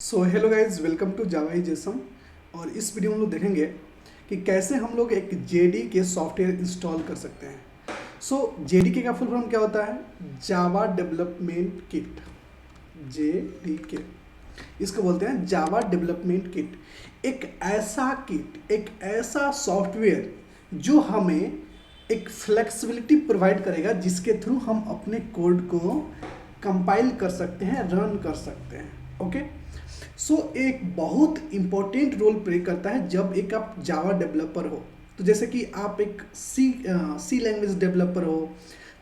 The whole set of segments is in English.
So hello guys, welcome to Java जेसम। और इस वीडियो में हम लोग देखेंगे कि कैसे हम लोग एक जेडीके सॉफ्टवेयर इंस्टॉल कर सकते हैं। सो जेडीके का फुल फॉर्म क्या होता है? जावा डेवलपमेंट किट। जेडीके इसको बोलते हैं जावा डेवलपमेंट किट। एक ऐसा सॉफ्टवेयर जो हमें एक फ्लेक्सिबिलिटी प्रोवाइड करेगा, जिसके थ्रू हम अपने कोड को कंपाइल कर सकते हैं, रन कर सकते हैं। ओके, सो एक बहुत इंपॉर्टेंट रोल प्ले करता है जब एक आप जावा डेवलपर हो। तो जैसे कि आप एक सी लैंग्वेज डेवलपर हो,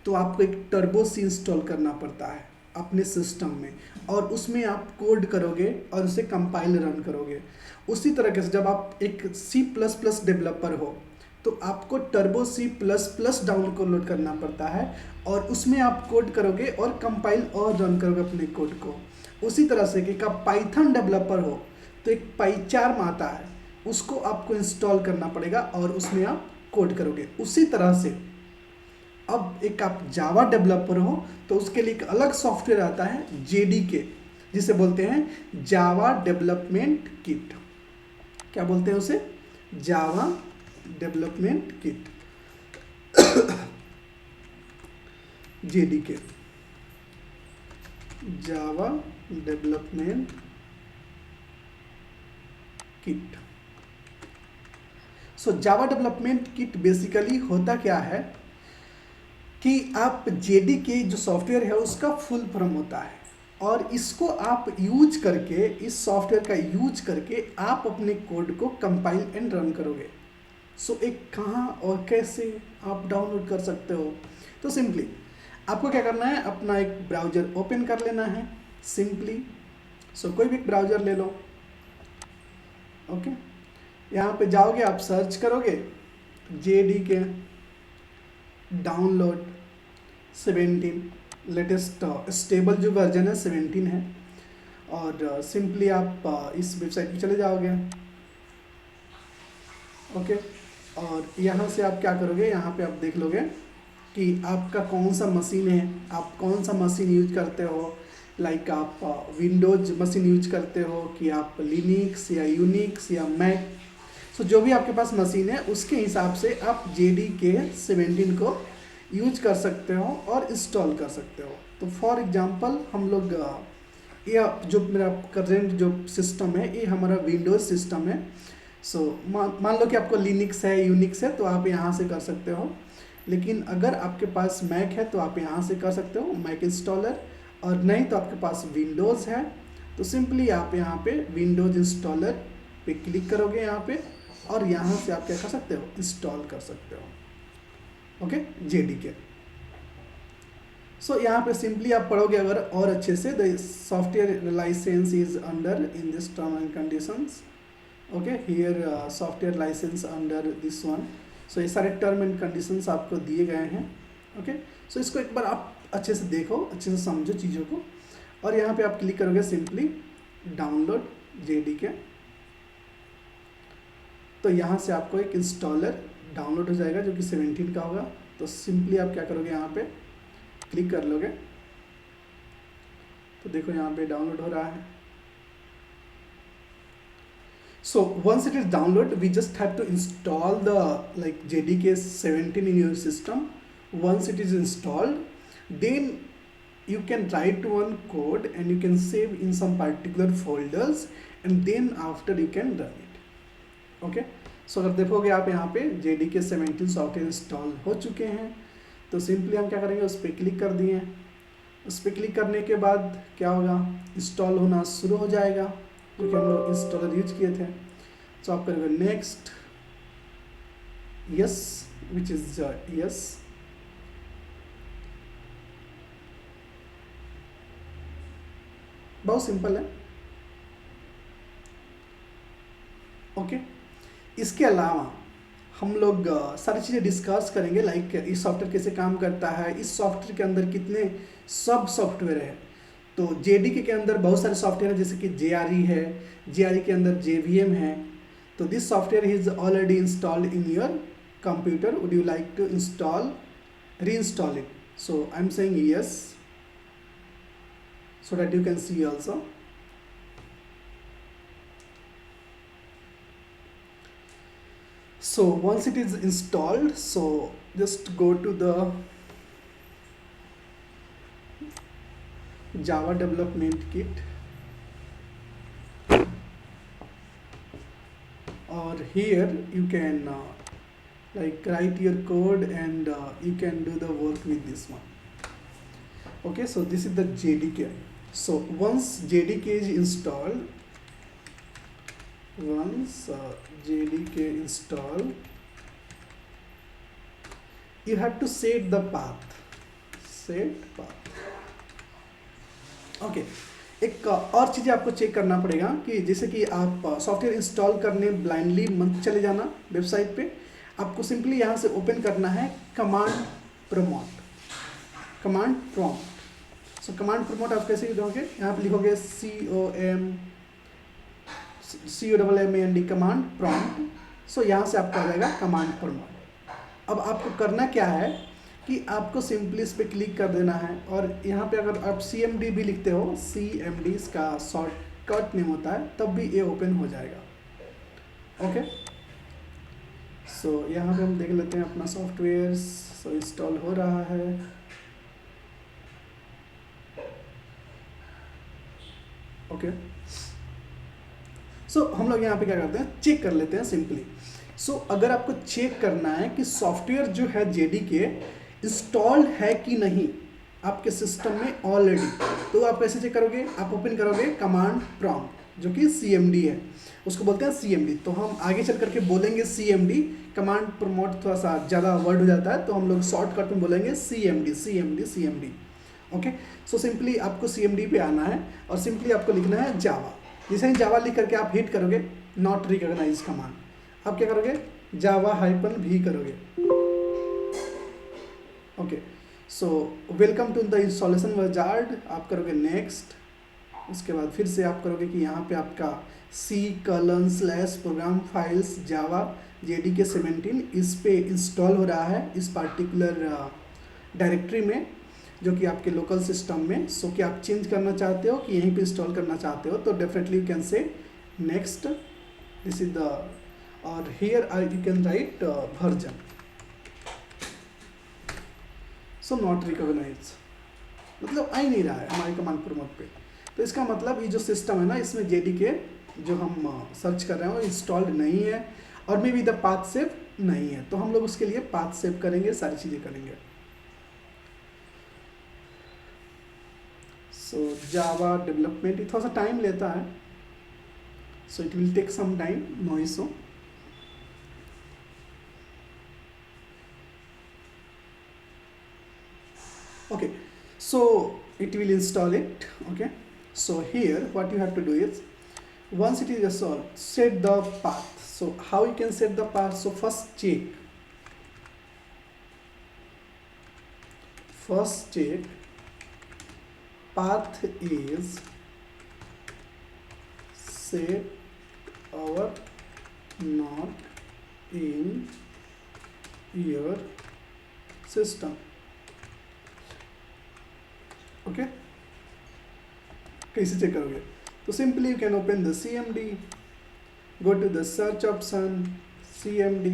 तो आपको एक टर्बो सी इंस्टॉल करना पड़ता है अपने सिस्टम में, और उसमें आप कोड करोगे और उसे कंपाइल रन करोगे। उसी तरीके से जब आप एक सी प्लस प्लस डेवलपर हो, तो आपको turbo C plus plus download करना पड़ता है, और उसमें आप कोड करोगे और कंपाइल और रन करोगे अपने कोड को। उसी तरह से कि आप पाइथन डेवलपर हो, तो एक पाइचार्म आता है, उसको आपको इंस्टॉल करना पड़ेगा और उसमें आप कोड करोगे। उसी तरह से अब एक आप जावा डेवलपर हो, तो उसके लिए एक अलग सॉफ्टवेयर आता है जेडीके, जिसे बोलते हैं जावा डेवलपमेंट किट। क्या बोलते हैं उसे? Java development kit, JDK, Java development kit. So Java development kit basically होता क्या है कि आप जेडीके जो सॉफ्टवेयर है उसका फुल फॉर्म होता है, और इसको आप यूज करके, इस सॉफ्टवेयर का यूज करके आप अपने कोड को कंपाइल एंड रन करोगे। सो एक कहाँ और कैसे आप डाउनलोड कर सकते हो? तो सिंपली आपको क्या करना है, अपना एक ब्राउज़र ओपन कर लेना है सिंपली। सो कोई भी ब्राउज़र ले लो। ओके, यहाँ पे जाओगे, आप सर्च करोगे जेडीके डाउनलोड 17, लेटेस्ट स्टेबल जो वर्जन है 17 है। और सिंपली आप इस वेबसाइट पे चले जाओगे। ओके, और यहाँ से आप क्या करोगे, यहाँ पे आप देख लोगे कि आपका कौन सा मशीन है, आप कौन सा मशीन यूज करते हो। लाइक आप विंडोज मशीन यूज करते हो कि आप लिनक्स या यूनिक्स या मैक। सो जो भी आपके पास मशीन है, उसके हिसाब से आप जेडीके 17 को यूज कर सकते हो और इंस्टॉल कर सकते हो। तो फॉर एग्जांपल हम लोग ये जो मेरा करेंट जो सिस्टम है, ये हमारा विंडोज सिस्टम है। सो मान लो कि आपको लिनक्स है, यूनिक्स है, तो आप यहाँ से कर सकते हो। लेकिन अगर आपके पास मैक है, तो आप यहाँ से कर सकते हो मैक इंस्टॉलर। और नहीं तो आपके पास विंडोज़ है, तो सिंपली आप यहाँ पे विंडोज इंस्टॉलर पे क्लिक करोगे यहाँ पे, और यहाँ से आप क्या कर सकते हो, इंस्टॉल कर सकते हो। Okay, JDK. सो यहाँ पे सिंपली आप पढ़ोगे अगर और अच्छे से, the software license is under in this term and conditions. Okay, here software license under this one. So ये सारे टर्म एंड कंडीशंस आपको दिए गए हैं। ओके, सो इसको एक बार आप अच्छे से देखो, अच्छे से समझो चीज़ों को, और यहाँ पे आप क्लिक करोगे सिंपली डाउनलोड जेडीके। तो यहाँ से आपको एक इंस्टॉलर डाउनलोड हो जाएगा जो कि 17 का होगा। तो सिंपली आप क्या करोगे, यहाँ पे क्लिक कर लोगे, तो देखो यहाँ पे डाउनलोड हो रहा है। So once it is downloaded, we just have to install the like JDK 17 in your system. Once it is installed, then you can write one code and you can save in some particular folders, and then after you can run it. Okay, so अगर देखोगे आप यहाँ पे JDK 17 software install हो चुके हैं, तो simply हम क्या करेंगे, उस पर क्लिक कर दिए। उस पर क्लिक करने के बाद क्या होगा, इंस्टॉल होना शुरू हो जाएगा, क्योंकि हम लोग इंस्टॉलर यूज किए थे। तो आप करोगे next, yes, which is yes. बहुत सिंपल है। ओके, इसके अलावा हम लोग सारी चीज़ें डिस्कस करेंगे, लाइक इस सॉफ्टवेयर कैसे काम करता है, इस सॉफ्टवेयर के अंदर कितने सब सॉफ्टवेयर है। तो जेडीके के अंदर बहुत सारे सॉफ्टवेयर है, जैसे कि जेआरई है, जेआरई के अंदर जेवीएम है। तो this software is already installed in your computer. Would you like to reinstall it? So I'm saying yes, so that you can see also. So once it is installed, so just go to the Java development kit, or here you can like write your code, and you can do the work with this one. Okay, so this is the JDK. So once JDK is installed, JDK install, you have to set the path. Okay एक और चीज़ आपको check करना पड़ेगा कि जैसे कि आप software install करने ब्लाइंडली मत चले जाना वेबसाइट पे। आपको सिंपली यहाँ से ओपन करना है कमांड प्रमोट। सो कमांड प्रमोट आप कैसे लिखोगे, यहाँ पे लिखोगे COMMAND कमांड प्रॉम्प्ट। सो यहाँ से आपका आ जाएगा कमांड प्रमोट। अब आपको करना क्या है कि आपको सिंपली इस पर क्लिक कर देना है, और यहाँ पे अगर आप CMD भी लिखते हो, CMD इसका शॉर्टकट नेम होता है, तब भी ये ओपन हो जाएगा। ओके, सो यहाँ पे हम देख लेते हैं अपना सॉफ्टवेयर। सो इंस्टॉल हो रहा है। ओके, सो हम लोग यहाँ पे क्या करते हैं, चेक कर लेते हैं सिंपली। सो अगर आपको चेक करना है कि सॉफ्टवेयर जो है JDK इंस्टॉल्ड है कि नहीं आपके सिस्टम में ऑलरेडी, तो आप कैसे चेक करोगे, आप ओपन करोगे कमांड प्रॉम्प्ट जो कि CMD है, उसको बोलते हैं CMD। तो हम आगे चल करके बोलेंगे CMD, कमांड प्रमोट थोड़ा सा ज़्यादा वर्ड हो जाता है, तो हम लोग शॉर्टकट में बोलेंगे CMD। ओके, सो सिंपली आपको CMD पे आना है, और सिंपली आपको लिखना है जावा। जैसे ही जावा लिख करके आप हिट करोगे नॉट रिकॉग्नाइज कमांड, आप क्या करोगे, java-v करोगे। Okay, so welcome to the installation wizard, आप करोगे नेक्स्ट। उसके बाद फिर से आप करोगे कि यहाँ पे आपका C:/program files java JDK 17 इस पे इंस्टॉल हो रहा है, इस पार्टिकुलर डायरेक्टरी में जो कि आपके लोकल सिस्टम में। सो कि आप चेंज करना चाहते हो कि यहीं पे इंस्टॉल करना चाहते हो, तो definitely you can say next. This is the, और here you can write version. So not recognise मतलब आ ही नहीं रहा है हमारे कमांड प्रमोट पे, तो इसका मतलब ये जो सिस्टम है ना, इसमें JDK जो हम सर्च कर रहे हैं वो इंस्टॉल्ड नहीं है, और may be the path save नहीं है। तो हम लोग उसके लिए पाथ सेव करेंगे, सारी चीज़ें करेंगे। सो जावा डेवलपमेंट थोड़ा सा टाइम लेता है, so it will take some time, no issue. Okay, so it will install it. Okay, so here what you have to do is, once it is installed, set the path. So how you can set the path? So first check path is set or not in your system. Okay, कैसे check करोगे, तो simply you can open the CMD, go to the search option CMD,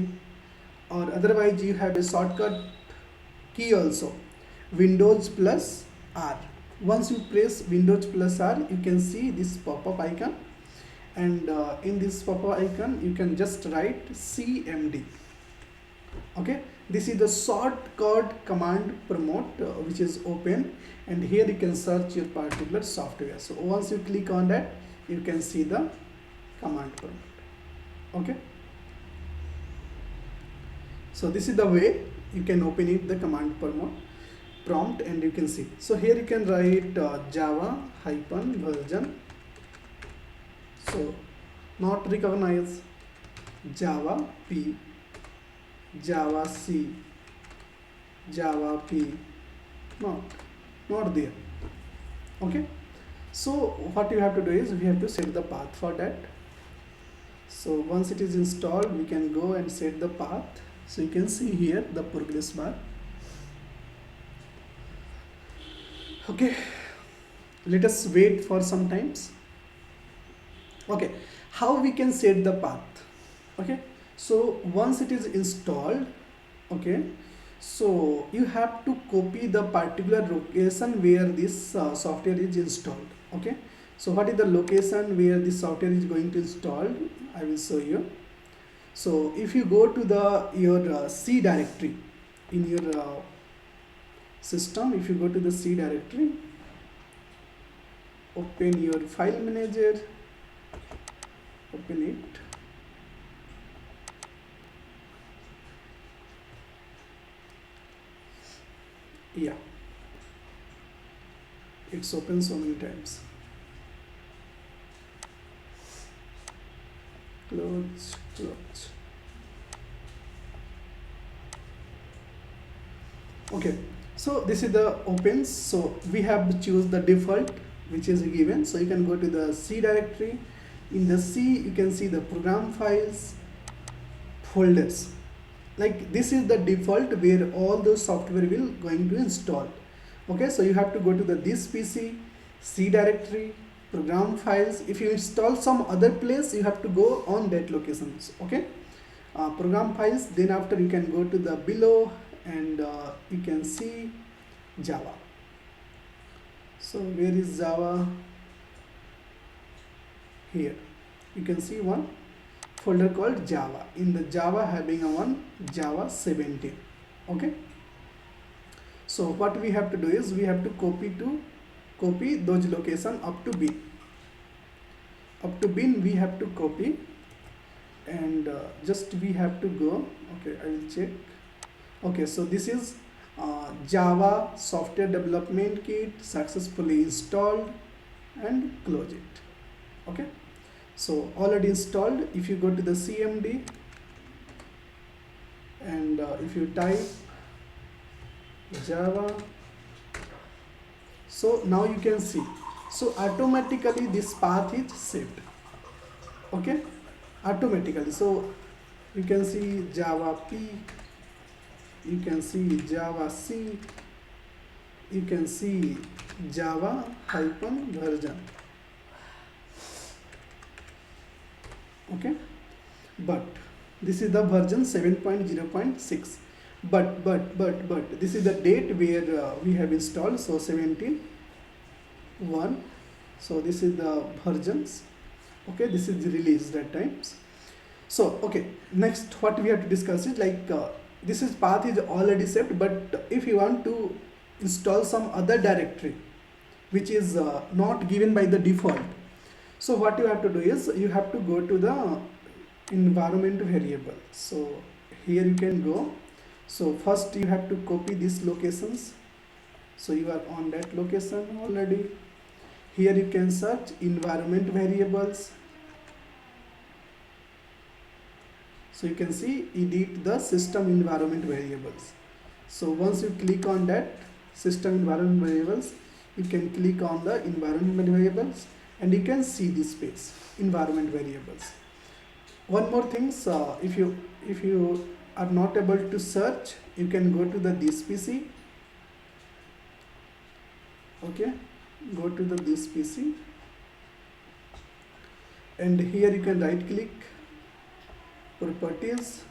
और otherwise you have a shortcut key also, Windows+R। once you press Windows+R, you can see this pop-up icon, and in this pop-up icon you can just write CMD. Okay, this is the shortcut command promote which is open, and here you can search your particular software. So once you click on that, you can see the command promote. Okay, so this is the way you can open it, the command promote prompt, and you can see. So here you can write java-version, so not recognize, java p, java c, java p, not there. Okay, so what you have to do is we have to set the path for that. So once it is installed, we can go and set the path. So you can see here the progress bar. Okay, let us wait for some times. Okay, how we can set the path? Okay, So once it is installed, okay, so you have to copy the particular location where this software is installed. Okay, so what is the location where this software is going to install? I will show you. So if you go to the your C directory in your system, if you go to the C directory, open your file manager, open it. Yeah, it's open so many times. Close, close. Okay, so this is the opens. So we have to choose the default which is given. So you can go to the C directory. In the C you can see the program files, folders. Like this is the default where all those software will going to install. Okay, so you have to go to the this PC, C directory, program files. If you install some other place, you have to go on that locations. Okay, program files. Then after you can go to the below and you can see Java. So where is Java? Here you can see one folder called Java. In the Java having a one Java 17. Okay, so what we have to do is we have to copy those location up to bin. Up to bin we have to copy, and just we have to go. Okay, I will check. Okay, so this is Java software development kit successfully installed, and close it. Okay, so already installed. If you go to the CMD and if you type Java, so now you can see, so automatically this path is saved. Okay, automatically. So you can see Java P, you can see Java C, you can see Java hyphen version. Okay, but this is the version 7.0.6, but this is the date where we have installed, so 17.1. so this is the versions. Okay, this is the release that times. So okay, next what we have to discuss is like this is path is already saved, but if you want to install some other directory which is not given by the default, so what you have to do is you have to go to the environment variable. So here you can go. So first you have to copy these locations. So you are on that location already. Here you can search environment variables. So you can see edit the system environment variables. So once you click on that system environment variables, you can click on the environment variables and you can see this page, environment variables. One more thing, if you are not able to search, you can go to the this PC. Okay, go to the this PC and here you can right click properties,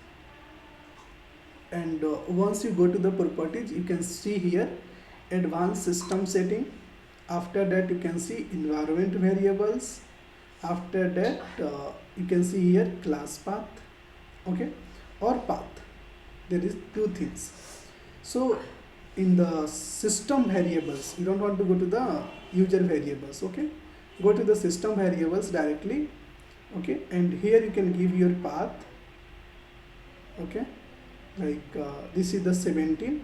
and once you go to the properties, you can see here advanced system setting. After that you can see environment variables. After that you can see here class path, okay, or path. There is two things. So in the system variables, you don't want to go to the user variables. Okay, go to the system variables directly. Okay, and here you can give your path. Okay, like this is the 17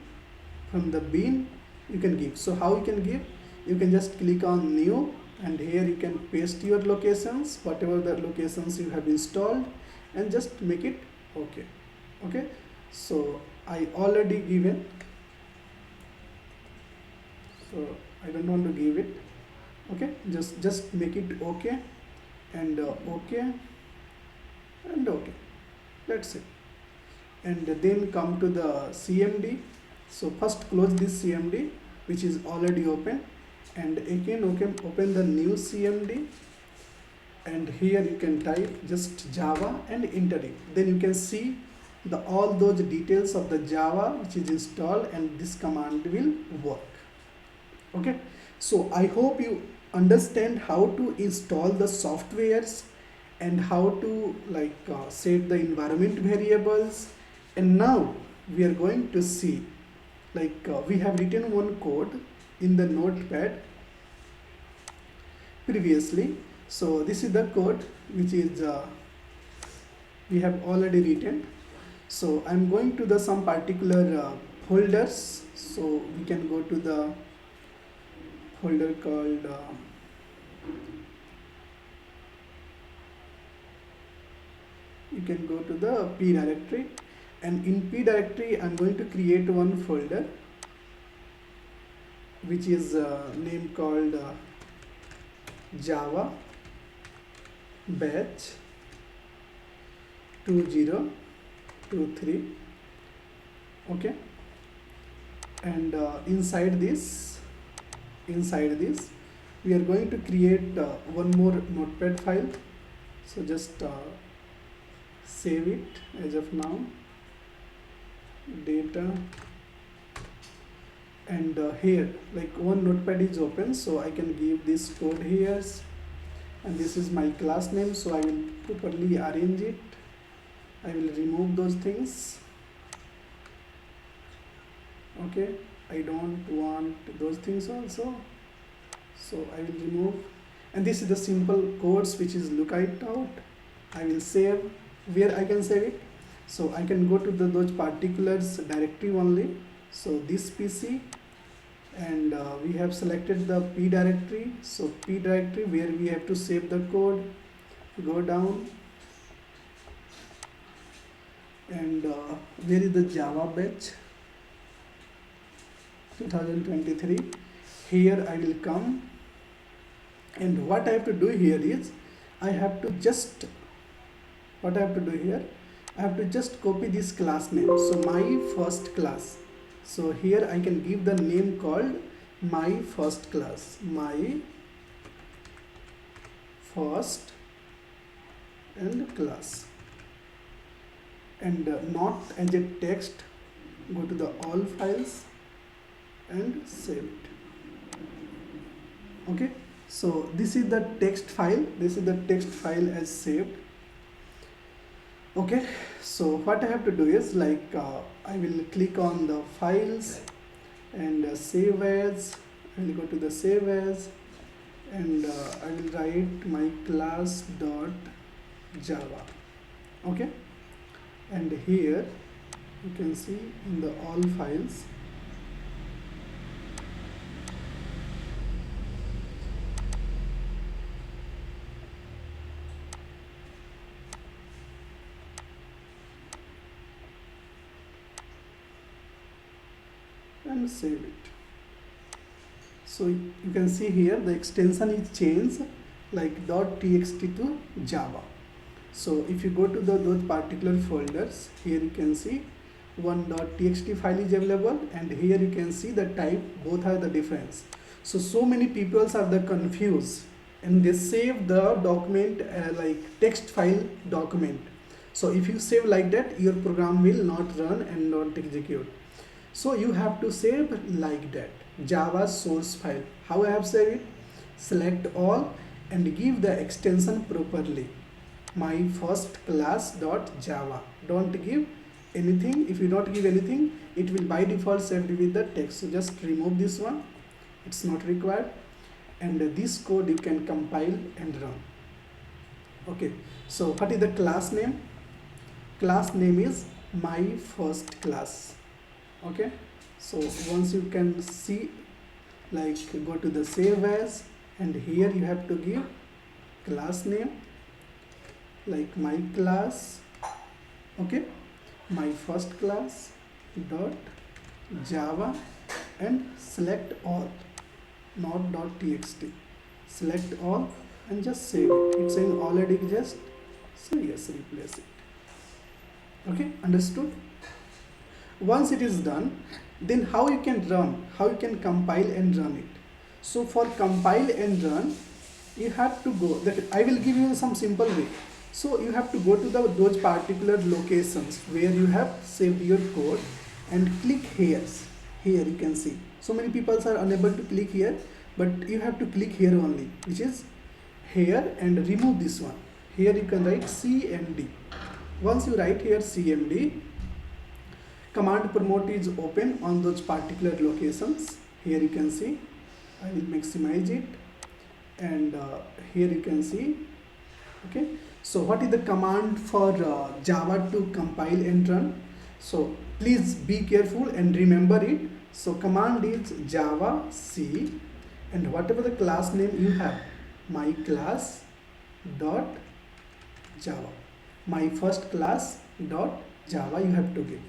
from the bin you can give. So how you can give? You can just click on new and here you can paste your locations, whatever the locations you have installed, and just make it okay. Okay, so I already given, so I don't want to give it. Okay, just make it okay and okay and okay. That's it. And then come to the CMD. So first close this CMD which is already open, and again open the new CMD, and here you can type just Java and enter it. Then you can see the all those details of the Java which is installed, and this command will work. Okay, so I hope you understand how to install the softwares and how to set the environment variables. And now we are going to see we have written one code in the notepad previously. So this is the code which is we have already written. So I'm going to the some particular folders. So we can go to the folder called you can go to the P directory, and in P directory I'm going to create one folder which is name called Java batch 2023. Okay, and inside this we are going to create one more notepad file. So just save it as of now, data, and here one notepad is open, so I can give this code here, and this is my class name. So I will properly arrange it. I will remove those things. Okay, I don't want those things also, so I will remove. And this is the simple codes which is lookout out. I will save. Where I can save it? So I can go to those particulars directory only. So this PC, and we have selected the P directory. So P directory where we have to save the code. Go down, and where is the Java batch 2023? Here I will come, and what I have to do here is I have to just copy this class name. So my first class. So here I can give the name called my first class, my first and class, and not as a text. Go to the all files and save it. Okay, so this is the text file. As saved. Okay, so what I have to do is I will click on the files and save as. I will go to the save as, and I will write my class dot Java. Okay, and here you can see in the all files and save it. So you can see here the extension is changed .txt to Java. So if you go to those particular folders, here you can see one .txt file is available, and here you can see the type, both are the difference. So many people are the confused, and they save the document text file document. So if you save like that, your program will not run and not execute. So you have to save like that, Java source file. How I have saved it? Select all and give the extension properly. My first class dot Java. Don't give anything. If you don't give anything, it will by default saved with the text. So just remove this one. It's not required. And this code you can compile and run. Okay. So what is the class name? Class name is my first class. Okay, so once you can see, go to the save as, and here you have to give class name my class. Okay, my first class dot Java, and select all, not .txt. Select all and just save it. It's saying already exist, so yes, replace it. Okay, understood? Once it is done, then how you can compile and run it. So for compile and run, you have to go, that I will give you some simple way. So you have to go to those particular locations where you have saved your code and click here. Here you can see so many people are unable to click here, but you have to click here only, which is here, and remove this one. Here you can write cmd. Once you write here cmd, command promote is open on those particular locations. Here you can see, I will maximize it, and here you can see. Okay, so what is the command for Java to compile and run? So please be careful and remember it. So command is java c, and whatever the class name you have, my class dot java, my first class dot java, you have to give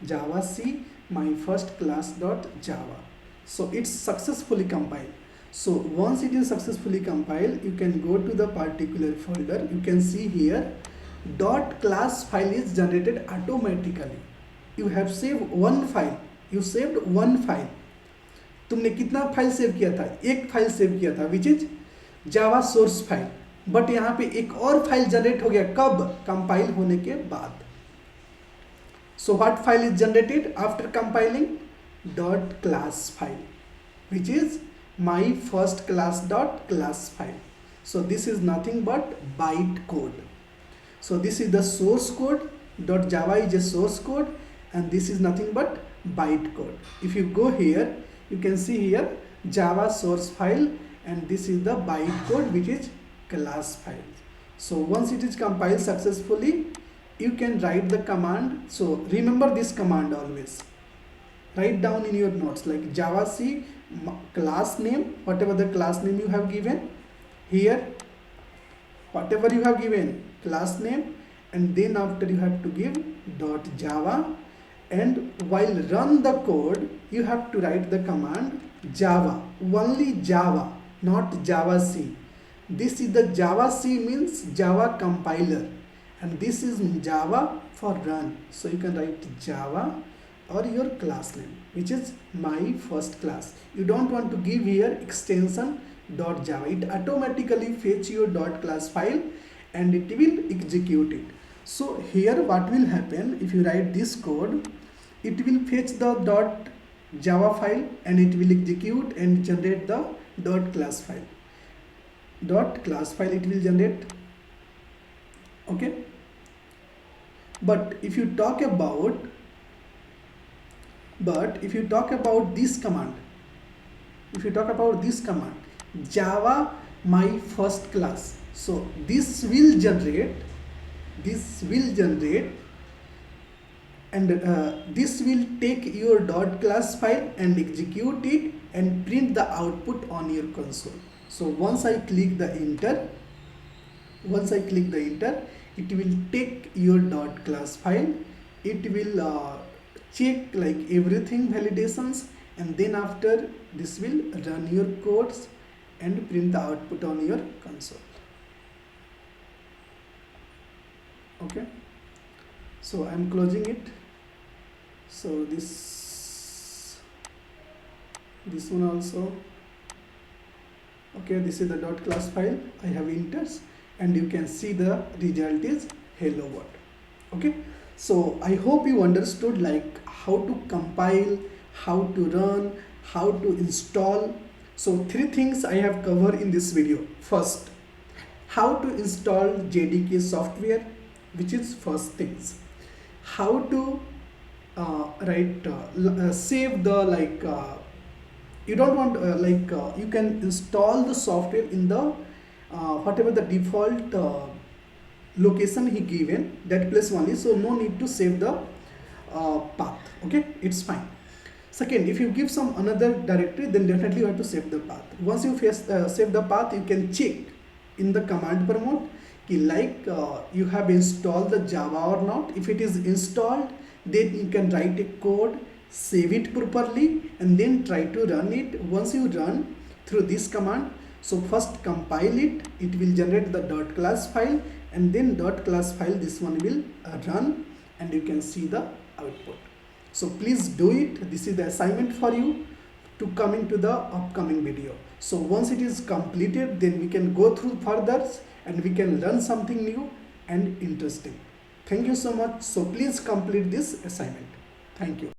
java c my first class dot java. So it's successfully compiled. So once it is successfully compiled, you can go to the particular folder. You can see here dot class file is generated automatically. You have saved one file. You saved one file. तुमने कितना file save किया था? एक file save किया था, which is Java source file. But यहाँ पे एक और फाइल जनरेट हो गया. कब? कंपाइल होने के बाद. So what file is generated after compiling? Dot class file, which is my first class dot class file. So this is nothing but bytecode. So this is the source code. Dot Java is a source code, and this is nothing but bytecode. If you go here, you can see here Java source file, and this is the bytecode, which is class file. So once it is compiled successfully, you can write the command. So remember this command always. Write down in your notes like java c class name, whatever the class name you have given here, whatever you have given class name, and then after you have to give dot java, and while run the code you have to write the command java, only java, not java c. This is the java c means Java compiler, and this is Java for run. So you can write Java or your class name, which is my first class. You don't want to give here extension dot Java. It automatically fetch your dot class file and it will execute it. So here what will happen, if you write this code, it will fetch the dot Java file and it will execute and generate the dot class file. Dot class file it will generate. Okay, but if you talk about this command, Java my first class, so this will generate and this will take your dot class file and execute it and print the output on your console. So once I click the enter, it will take your dot class file. It will check like everything validations, and then after this will run your codes and print the output on your console. Okay, so I am closing it. So this one also. Okay, this is the dot class file. I have enters, and you can see the result is hello world. Okay, so I hope you understood like how to compile, how to run, how to install. So 3 things I have covered in this video. First, how to install JDK software, which is first things. How to save the you don't want you can install the software in the whatever the default location he given, that place only, so no need to save the path. Okay, it's fine. Second, if you give some another directory, then definitely you have to save the path. Once you save the path, you can check in the command promote you have installed the Java or not. If it is installed, then you can write a code, save it properly, and then try to run it. Once you run through this command, so first compile it, it will generate the dot class file, and then dot class file, this one will run, and you can see the output. So please do it. This is the assignment for you to come into the upcoming video. So once it is completed, then we can go through further and we can learn something new and interesting. Thank you so much. So please complete this assignment. Thank you.